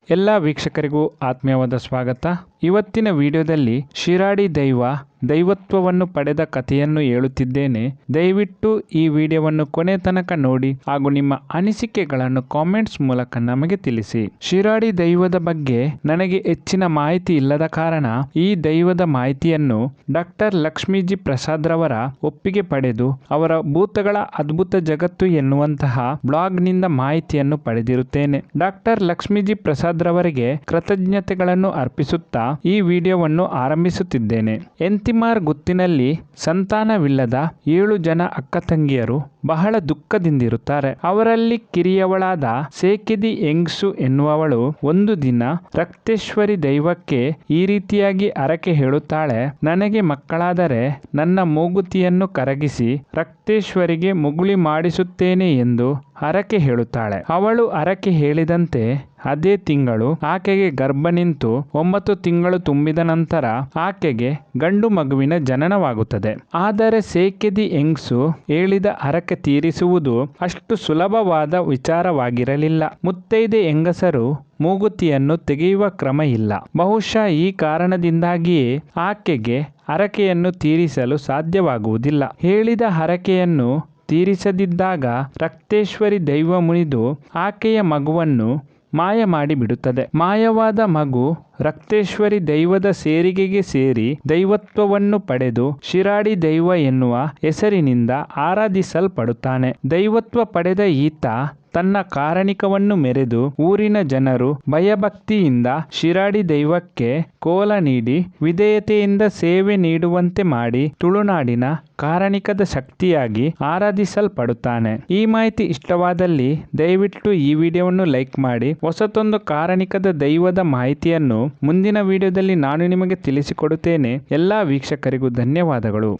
ಎಲ್ಲ ವೀಕ್ಷಕರಿಗೂ ಆತ್ಮೀಯವಾದ ಸ್ವಾಗತ. ಇವತ್ತಿನ ವಿಡಿಯೋದಲ್ಲಿ ಶಿರಾಡಿ ದೈವತ್ವವನ್ನು ಪಡೆದ ಕಥೆಯನ್ನು ಹೇಳುತ್ತಿದ್ದೇನೆ. ದಯವಿಟ್ಟು ಈ ವಿಡಿಯೋವನ್ನು ಕೊನೆ ತನಕ ನೋಡಿ ಹಾಗೂ ನಿಮ್ಮ ಅನಿಸಿಕೆಗಳನ್ನು ಕಾಮೆಂಟ್ಸ್ ಮೂಲಕ ನಮಗೆ ತಿಳಿಸಿ. ಶಿರಾಡಿ ದೈವದ ಬಗ್ಗೆ ನನಗೆ ಹೆಚ್ಚಿನ ಮಾಹಿತಿ ಇಲ್ಲದ ಕಾರಣ ಈ ದೈವದ ಮಾಹಿತಿಯನ್ನು ಡಾಕ್ಟರ್ ಲಕ್ಷ್ಮೀಜಿ ಪ್ರಸಾದ್ ರವರ ಒಪ್ಪಿಗೆ ಪಡೆದು ಅವರ ಭೂತಗಳ ಅದ್ಭುತ ಜಗತ್ತು ಎನ್ನುವಂತಹ ಬ್ಲಾಗ್ನಿಂದ ಮಾಹಿತಿಯನ್ನು ಪಡೆದಿರುತ್ತೇನೆ. ಡಾಕ್ಟರ್ ಲಕ್ಷ್ಮೀಜಿ ಪ್ರಸಾದ್ ರವರಿಗೆ ಕೃತಜ್ಞತೆಗಳನ್ನು ಅರ್ಪಿಸುತ್ತಾ ಈ ವಿಡಿಯೋವನ್ನು ಆರಂಭಿಸುತ್ತಿದ್ದೇನೆ. ಎಂತಿಮಾರ್ ಗುತ್ತಿನಲ್ಲಿ ಸಂತಾನವಿಲ್ಲದ 7 ಜನ ಅಕ್ಕ ತಂಗಿಯರು ಬಹಳ ದುಃಖದಿಂದಿರುತ್ತಾರೆ. ಅವರಲ್ಲಿ ಕಿರಿಯವಳಾದ ಸೇಕೆದಿ ಎಂಗ್ಸು ಎನ್ನುವವಳು ಒಂದು ದಿನ ರಕ್ತೇಶ್ವರಿ ದೈವಕ್ಕೆ ಈ ರೀತಿಯಾಗಿ ಹರಕೆ ಹೇಳುತ್ತಾಳೆ. ನನಗೆ ಮಕ್ಕಳಾದರೆ ನನ್ನ ಮೂಗುತಿಯನ್ನು ಕರಗಿಸಿ ರಕ್ತೇಶ್ವರಿಗೆ ಮುಗುಳಿ ಮಾಡಿಸುತ್ತೇನೆ ಎಂದು ಹರಕೆ ಹೇಳುತ್ತಾಳೆ. ಅವಳು ಹರಕೆ ಹೇಳಿದಂತೆ ಅದೇ ತಿಂಗಳು ಆಕೆಗೆ ಗರ್ಭ ನಿಂತು 9 ತಿಂಗಳು ತುಂಬಿದ ನಂತರ ಆಕೆಗೆ ಗಂಡು ಮಗುವಿನ ಜನನವಾಗುತ್ತದೆ. ಆದರೆ ಸೇಕೆದಿ ಎಂಗ್ಸು ಹೇಳಿದ ಹರಕೆ ತೀರಿಸುವುದು ಅಷ್ಟು ಸುಲಭವಾದ ವಿಚಾರವಾಗಿರಲಿಲ್ಲ. ಮುತ್ತೈದೆ ಹೆಂಗಸರು ಮೂಗುತಿಯನ್ನು ತೆಗೆಯುವ ಕ್ರಮ ಇಲ್ಲ. ಬಹುಶಃ ಈ ಕಾರಣದಿಂದಾಗಿಯೇ ಆಕೆಗೆ ಹರಕೆಯನ್ನು ತೀರಿಸಲು ಸಾಧ್ಯವಾಗುವುದಿಲ್ಲ. ಹೇಳಿದ ಹರಕೆಯನ್ನು ತೀರಿಸದಿದ್ದಾಗ ರಕ್ತೇಶ್ವರಿ ದೈವ ಮುನಿದು ಆಕೆಯ ಮಗುವನ್ನು ಮಾಯ ಮಾಡಿಬಿಡುತ್ತದೆ. ಮಾಯವಾದ ಮಗು ರಕ್ತೇಶ್ವರಿ ದೈವದ ಸೇರಿಗೆಗೆ ಸೇರಿ ದೈವತ್ವವನ್ನು ಪಡೆದು ಶಿರಾಡಿ ದೈವ ಎನ್ನುವ ಹೆಸರಿನಿಂದ ಆರಾಧಿಸಲ್ಪಡುತ್ತಾನೆ. ದೈವತ್ವ ಪಡೆದ ಈತ ತನ್ನ ಕಾರಣಿಕವನ್ನು ಮೆರೆದು ಊರಿನ ಜನರು ಭಯಭಕ್ತಿಯಿಂದ ಶಿರಾಡಿ ದೈವಕ್ಕೆ ಕೋಲ ನೀಡಿ ವಿಧೇಯತೆಯಿಂದ ಸೇವೆ ನೀಡುವಂತೆ ಮಾಡಿ ತುಳುನಾಡಿನ ಕಾರಣಿಕದ ಶಕ್ತಿಯಾಗಿ ಆರಾಧಿಸಲ್ಪಡುತ್ತಾನೆ. ಈ ಮಾಹಿತಿ ಇಷ್ಟವಾದಲ್ಲಿ ದಯವಿಟ್ಟು ಈ ವಿಡಿಯೋವನ್ನು ಲೈಕ್ ಮಾಡಿ. ಹೊಸತೊಂದು ಕಾರಣಿಕದ ದೈವದ ಮಾಹಿತಿಯನ್ನು ಮುಂದಿನ ವಿಡಿಯೋದಲ್ಲಿ ನಾನು ನಿಮಗೆ ತಿಳಿಸಿಕೊಡುತ್ತೇನೆ. ಎಲ್ಲ ವೀಕ್ಷಕರಿಗೂ ಧನ್ಯವಾದಗಳು.